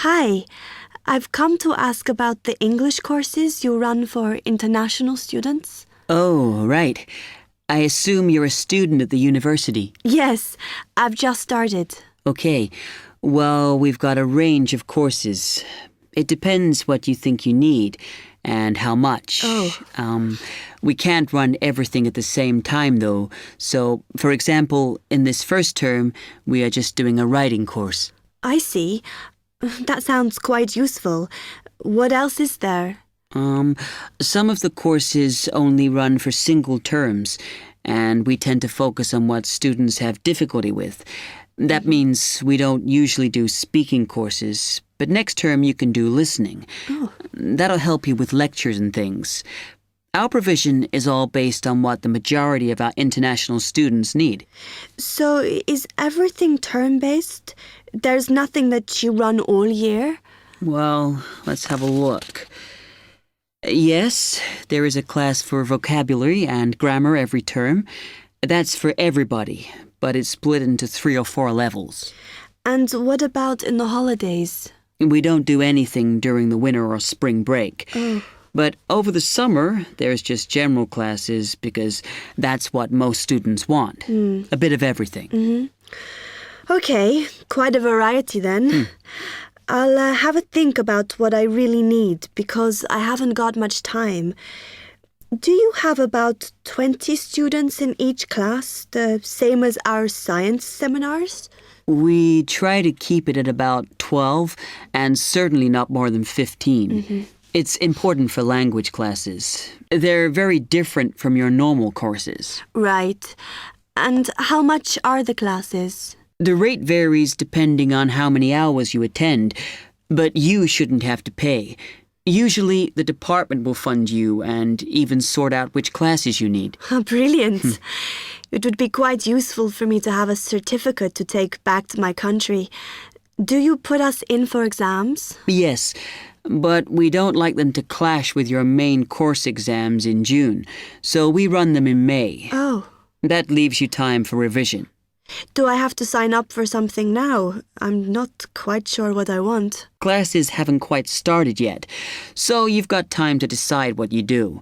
Hi, I've come to ask about the English courses you run for international students. Oh, right. I assume you're a student at the university. Yes, I've just started. Okay. Well, we've got a range of courses. It depends what you think you need and how much. Oh. We can't run everything at the same time, though. So, for example, in this first term, we are just doing a writing course. I see. That sounds quite useful. What else is there? Some of the courses only run for single terms, and we tend to focus on what students have difficulty with. That means we don't usually do speaking courses, but next term you can do listening. Oh. That'll help you with lectures and things. Our provision is all based on what the majority of our international students need. So is everything term-based? There's nothing that you run all year? Well, let's have a look. Yes, there is a class for vocabulary and grammar every term. That's for everybody, but it's split into 3 or 4 levels. And what about in the holidays? We don't do anything during the winter or spring break. Oh. But over the summer, there's just general classes because that's what most students want. A bit of everything. Okay, quite a variety then. I'll have a think about what I really need because I haven't got much time. Do you have about 20 students in each class, the same as our science seminars? We try to keep it at about 12 and certainly not more than 15. It's important for language classes. They're very different from your normal courses. Right. And how much are the classes? The rate varies depending on how many hours you attend, but you shouldn't have to pay. Usually, the department will fund you and even sort out which classes you need. Brilliant. It would be quite useful for me to have a certificate to take back to my country. Do you put us in for exams? Yes, but we don't like them to clash with your main course exams in June, so we run them in May. Oh. That leaves you time for revision. Do I have to sign up for something now? I'm not quite sure what I want. Classes haven't quite started yet, so you've got time to decide what you do.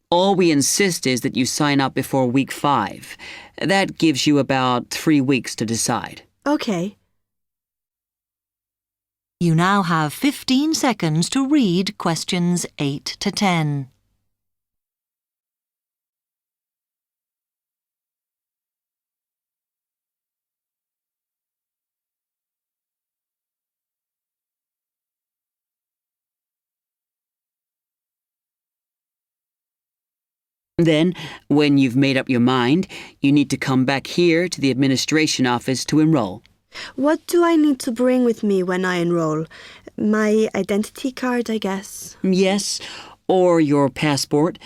All we insist is that you sign up before week 5. That gives you about 3 weeks to decide. Okay. You now have 15 seconds to read questions 8 to 10. Then, when you've made up your mind, you need to come back here to the administration office to enroll. What do I need to bring with me when I enroll? My identity card, I guess. Yes, or your passport.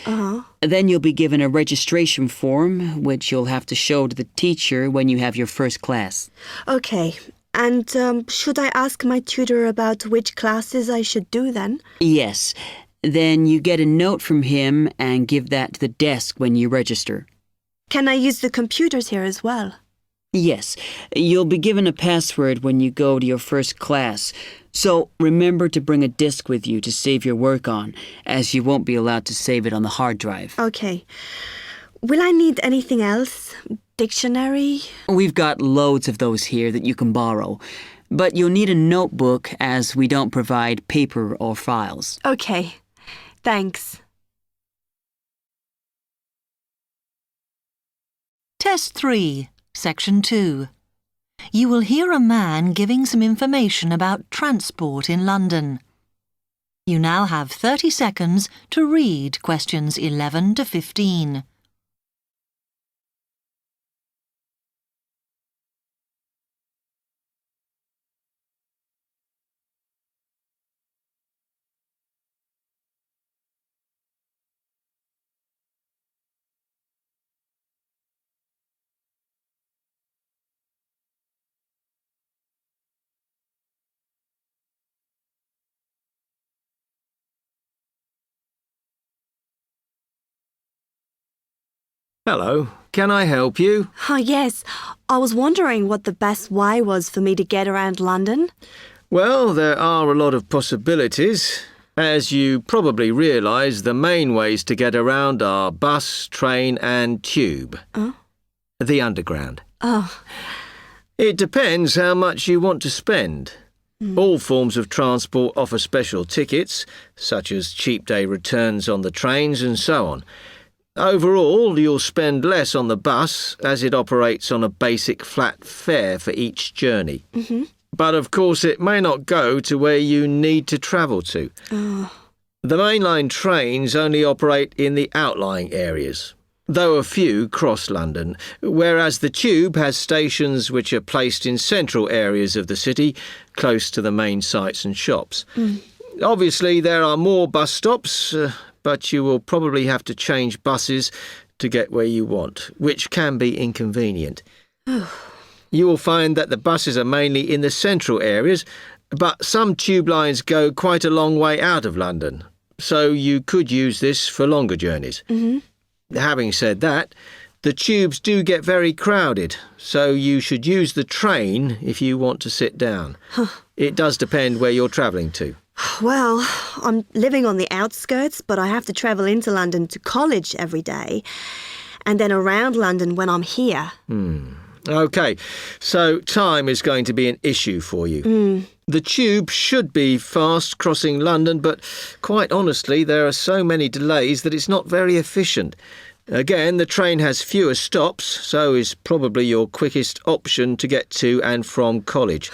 Then you'll be given a registration form, which you'll have to show to the teacher when you have your first class. Okay. And should I ask my tutor about which classes I should do then? Yes. Then you get a note from him and give that to the desk when you register. Can I use the computers here as well? Yes. You'll be given a password when you go to your first class. So remember to bring a disk with you to save your work on, as you won't be allowed to save it on the hard drive. Okay. Will I need anything else? Dictionary? We've got loads of those here that you can borrow. But you'll need a notebook as we don't provide paper or files. Okay. Thanks. Test 3, Section 2. You will hear a man giving some information about transport in London. You now have 30 seconds to read questions 11 to 15. Hello, can I help you? Yes. I was wondering what the best way was for me to get around London. Well, there are a lot of possibilities. As you probably realise, the main ways to get around are bus, train and tube. Oh. The underground. Oh. It depends how much you want to spend. All forms of transport offer special tickets, such as cheap day returns on the trains and so on. Overall, you'll spend less on the bus as it operates on a basic flat fare for each journey. But of course it may not go to where you need to travel to. The mainline trains only operate in the outlying areas, though a few cross London, whereas the tube has stations which are placed in central areas of the city, close to the main sites and shops. Obviously there are more bus stops, but you will probably have to change buses to get where you want, which can be inconvenient. You will find that the buses are mainly in the central areas, but some tube lines go quite a long way out of London, so you could use this for longer journeys. Having said that, the tubes do get very crowded, so you should use the train if you want to sit down. It does depend where you're travelling to. Well, I'm living on the outskirts, but I have to travel into London to college every day, and then around London when I'm here. OK, so time is going to be an issue for you. The tube should be fast crossing London, but quite honestly, there are so many delays that it's not very efficient. Again, the train has fewer stops, so is probably your quickest option to get to and from college.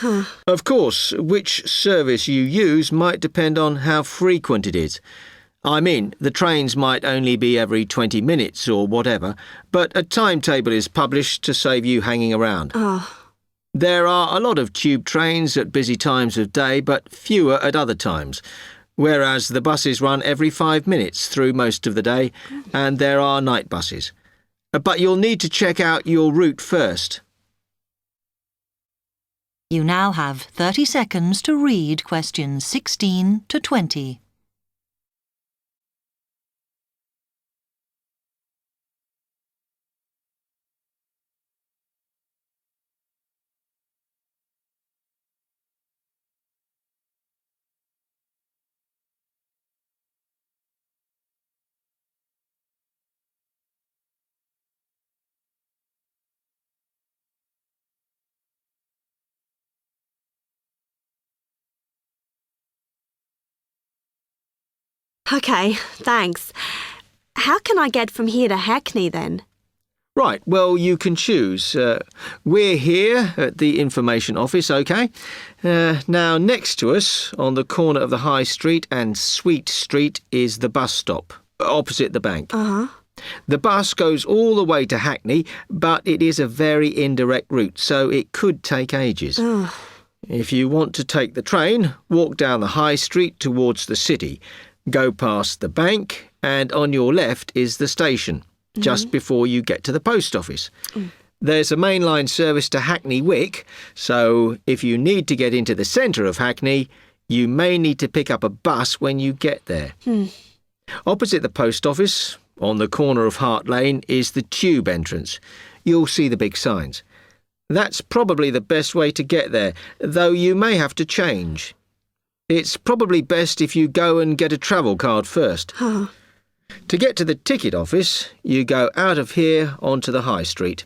Of course, which service you use might depend on how frequent it is. I mean, the trains might only be every 20 minutes or whatever, but a timetable is published to save you hanging around. There are a lot of tube trains at busy times of day, but fewer at other times, whereas the buses run every 5 minutes through most of the day, and there are night buses. But you'll need to check out your route first. You now have 30 seconds to read questions 16 to 20. OK, thanks. How can I get from here to Hackney then? Right, well, you can choose. We're here at the information office, OK? Now, next to us, on the corner of the High Street and Sweet Street, is the bus stop, opposite the bank. The bus goes all the way to Hackney, but it is a very indirect route, so it could take ages. If you want to take the train, walk down the High Street towards the city. Go past the bank, and on your left is the station, just before you get to the post office. There's a mainline service to Hackney Wick, so if you need to get into the centre of Hackney, you may need to pick up a bus when you get there. Opposite the post office, on the corner of Hart Lane, is the tube entrance. You'll see the big signs. That's probably the best way to get there, though you may have to change. It's probably best if you go and get a travel card first. To get to the ticket office, you go out of here onto the High Street.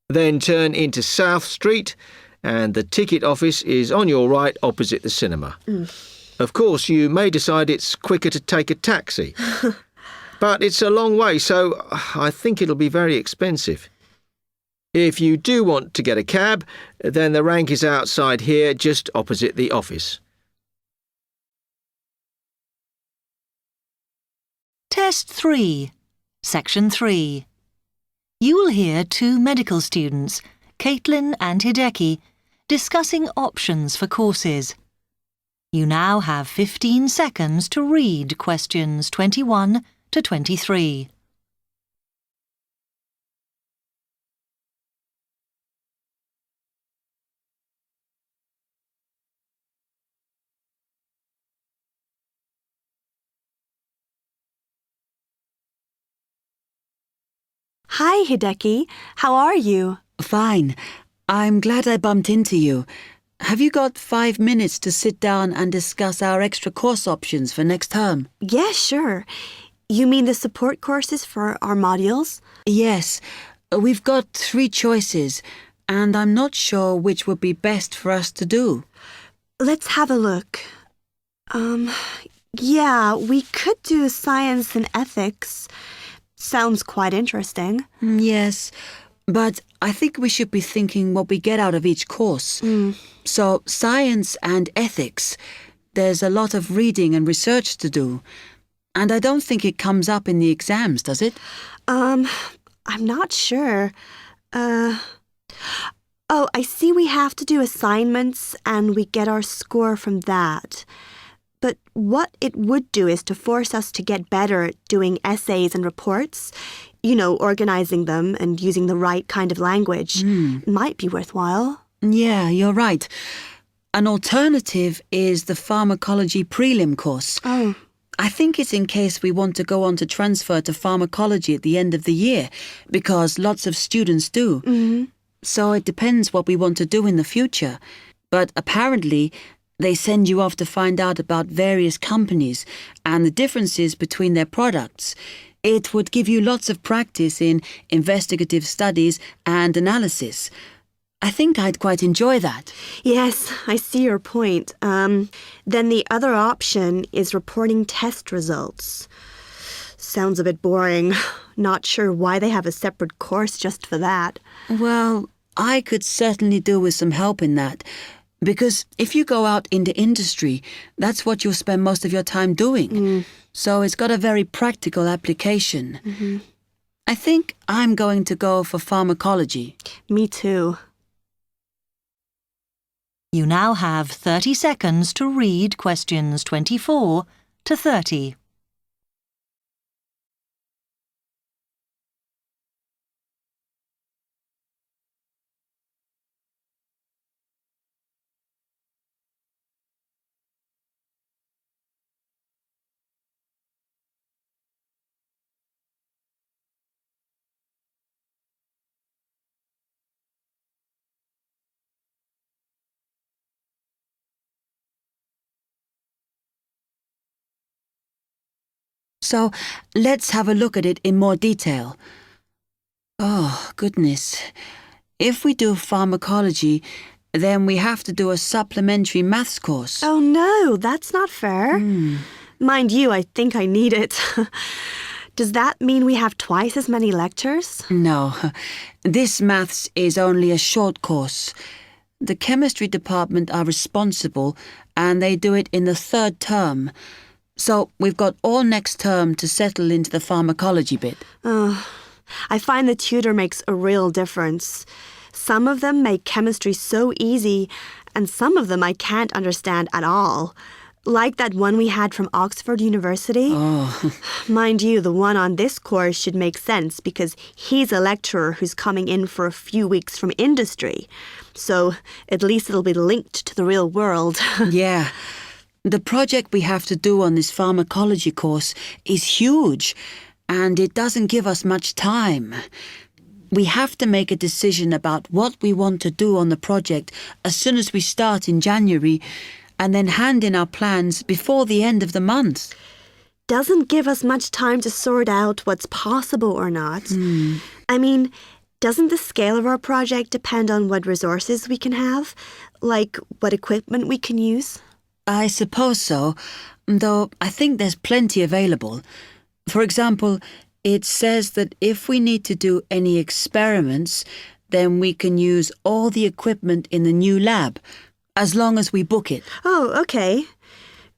Then turn into South Street, and the ticket office is on your right opposite the cinema. Of course, you may decide it's quicker to take a taxi. But it's a long way, so I think it'll be very expensive. If you do want to get a cab, then the rank is outside here, just opposite the office. Test 3, Section 3. You will hear two medical students, Caitlin and Hideki, discussing options for courses. You now have 15 seconds to read questions 21 to 23. Hi, Hideki. How are you? Fine. I'm glad I bumped into you. Have you got 5 minutes to sit down and discuss our extra course options for next term? Yeah, sure. You mean the support courses for our modules? Yes, we've got 3 choices, and I'm not sure which would be best for us to do. Let's have a look. Yeah, we could do science and ethics. Sounds quite interesting. Yes, but I think we should be thinking what we get out of each course. So, science and ethics, there's a lot of reading and research to do. And I don't think it comes up in the exams, does it? I'm not sure. Oh, I see we have to do assignments and we get our score from that. But what it would do is to force us to get better at doing essays and reports. Organizing them and using the right kind of language. Might be worthwhile. Yeah, you're right. An alternative is the Pharmacology prelim course. Oh. I think it's in case we want to go on to transfer to Pharmacology at the end of the year, because lots of students do. So it depends what we want to do in the future. But apparently, they send you off to find out about various companies and the differences between their products. It would give you lots of practice in investigative studies and analysis. I think I'd quite enjoy that. Yes, I see your point. Then the other option is reporting test results. Sounds a bit boring. Not sure why they have a separate course just for that. Well, I could certainly do with some help in that. Because if you go out into industry, that's what you'll spend most of your time doing. So it's got a very practical application. I think I'm going to go for Pharmacology. Me too. You now have 30 seconds to read questions 24 to 30. So let's have a look at it in more detail. Oh, goodness. If we do Pharmacology, then we have to do a supplementary maths course. Oh no, that's not fair. Mind you, I think I need it. Does that mean we have twice as many lectures? No, this maths is only a short course. The chemistry department are responsible and they do it in the 3rd term. So we've got all next term to settle into the Pharmacology bit. I find the tutor makes a real difference. Some of them make chemistry so easy, and some of them I can't understand at all. Like that one we had from Oxford University. Mind you, the one on this course should make sense because he's a lecturer who's coming in for a few weeks from industry. So at least it'll be linked to the real world. Yeah. The project we have to do on this Pharmacology course is huge, and it doesn't give us much time. We have to make a decision about what we want to do on the project as soon as we start in January, and then hand in our plans before the end of the month. Doesn't give us much time to sort out what's possible or not. I mean, doesn't the scale of our project depend on what resources we can have? Like what equipment we can use? I suppose so, though I think there's plenty available. For example, it says that if we need to do any experiments, then we can use all the equipment in the new lab, as long as we book it. Oh, okay.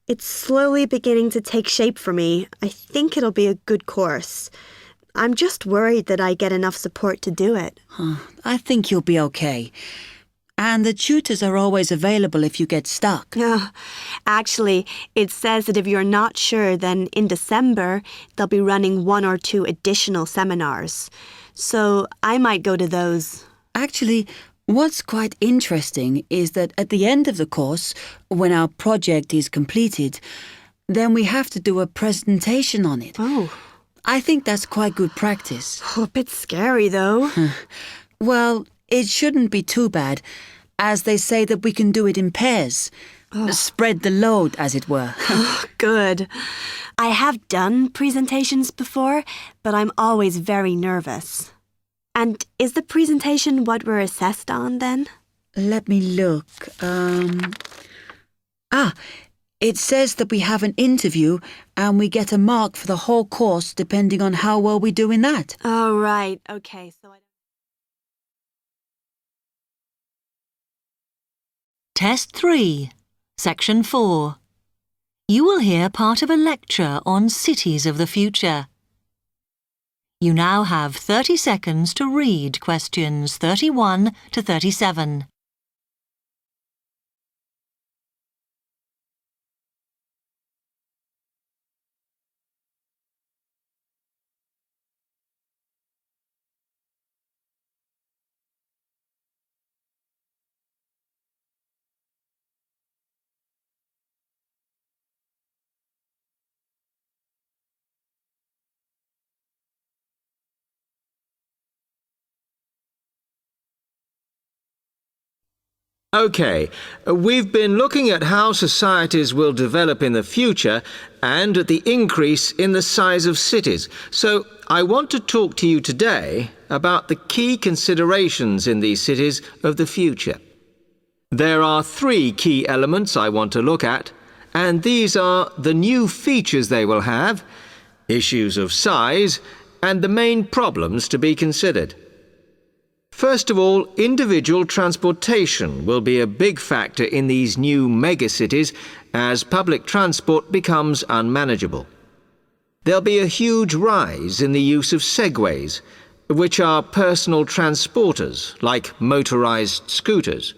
It's slowly beginning to take shape for me. I think it'll be a good course. I'm just worried that I get enough support to do it. I think you'll be okay. And the tutors are always available if you get stuck. Actually, it says that if you're not sure, then in December, they'll be running 1 or 2 additional seminars. So I might go to those. Actually, what's quite interesting is that at the end of the course, when our project is completed, then we have to do a presentation on it. Oh. I think that's quite good practice. A bit scary, though. Well, it shouldn't be too bad. as they say that we can do it in pairs. Spread the load, as it were. Good. I have done presentations before, but I'm always very nervous. And is the presentation what we're assessed on then? Let me look. It says that we have an interview and we get a mark for the whole course depending on how well we do in that. Oh, right. Okay, so Test 3, Section 4. You will hear part of a lecture on cities of the future. You now have 30 seconds to read questions 31 to 37. OK, we've been looking at how societies will develop in the future and at the increase in the size of cities. So I want to talk to you today about the key considerations in these cities of the future. There are 3 key elements I want to look at, and these are the new features they will have, issues of size, and the main problems to be considered. First of all, individual transportation will be a big factor in these new megacities as public transport becomes unmanageable. There'll be a huge rise in the use of segways, which are personal transporters like motorized scooters.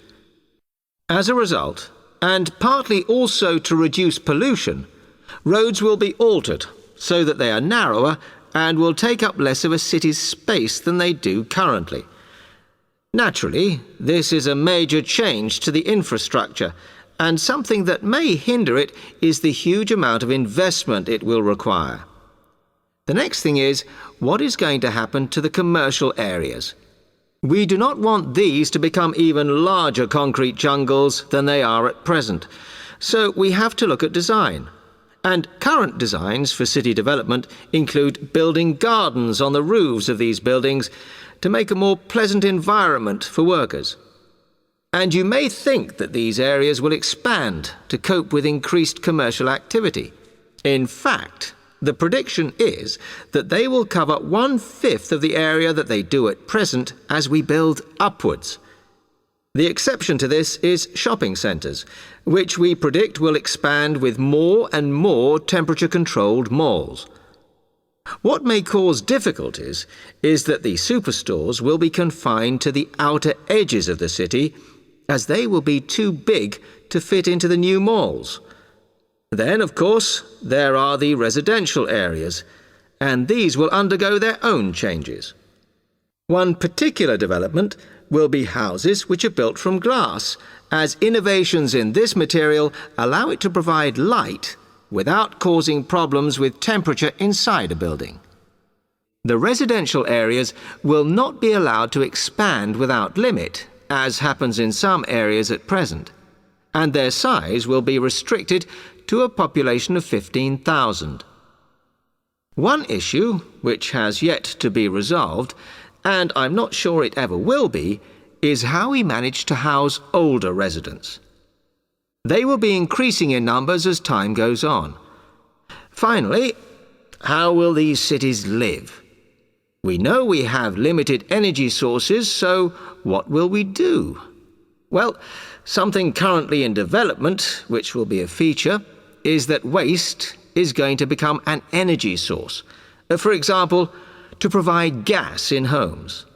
As a result, and partly also to reduce pollution, roads will be altered so that they are narrower and will take up less of a city's space than they do currently. Naturally, this is a major change to the infrastructure, and something that may hinder it is the huge amount of investment it will require. The next thing is, what is going to happen to the commercial areas? We do not want these to become even larger concrete jungles than they are at present, so we have to look at design. And current designs for city development include building gardens on the roofs of these buildings to make a more pleasant environment for workers. And you may think that these areas will expand to cope with increased commercial activity. In fact, the prediction is that they will cover 1/5 of the area that they do at present as we build upwards. The exception to this is shopping centres, which we predict will expand with more and more temperature-controlled malls. What may cause difficulties is that the superstores will be confined to the outer edges of the city, as they will be too big to fit into the new malls. Then, of course, there are the residential areas, and these will undergo their own changes. One particular development will be houses which are built from glass, as innovations in this material allow it to provide light without causing problems with temperature inside a building. The residential areas will not be allowed to expand without limit, as happens in some areas at present, and their size will be restricted to a population of 15,000. One issue, which has yet to be resolved, and I'm not sure it ever will be, is how we manage to house older residents. They will be increasing in numbers as time goes on. Finally, how will these cities live? We know we have limited energy sources, so what will we do? Well, something currently in development, which will be a feature, is that waste is going to become an energy source. For example, to provide gas in homes.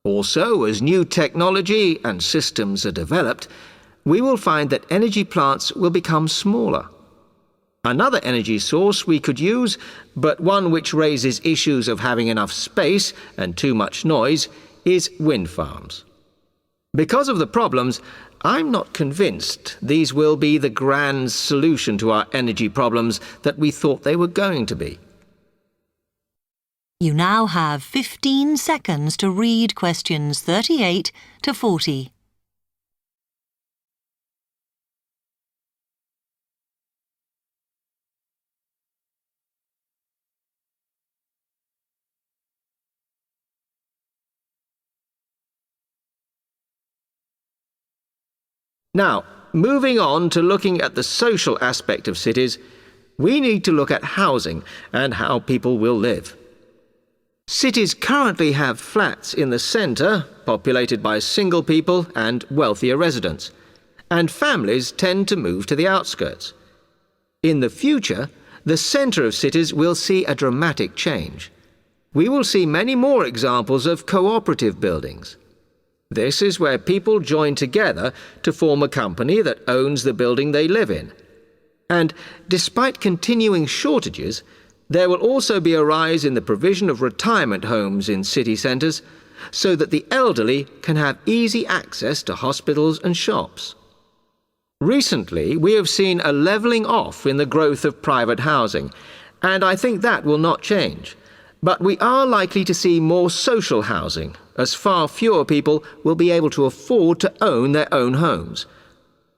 Also, as new technology and systems are developed, we will find that energy plants will become smaller. Another energy source we could use, but one which raises issues of having enough space and too much noise, is wind farms. Because of the problems, I'm not convinced these will be the grand solution to our energy problems that we thought they were going to be. You now have 15 seconds to read questions 38 to 40. Now, moving on to looking at the social aspect of cities, we need to look at housing and how people will live. Cities currently have flats in the centre, populated by single people and wealthier residents, and families tend to move to the outskirts. In the future, the centre of cities will see a dramatic change. We will see many more examples of cooperative buildings. This is where people join together to form a company that owns the building they live in. And despite continuing shortages, there will also be a rise in the provision of retirement homes in city centres so that the elderly can have easy access to hospitals and shops. Recently, we have seen a levelling off in the growth of private housing, and I think that will not change. But we are likely to see more social housing, as far fewer people will be able to afford to own their own homes.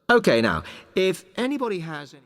OK, now, if anybody has any...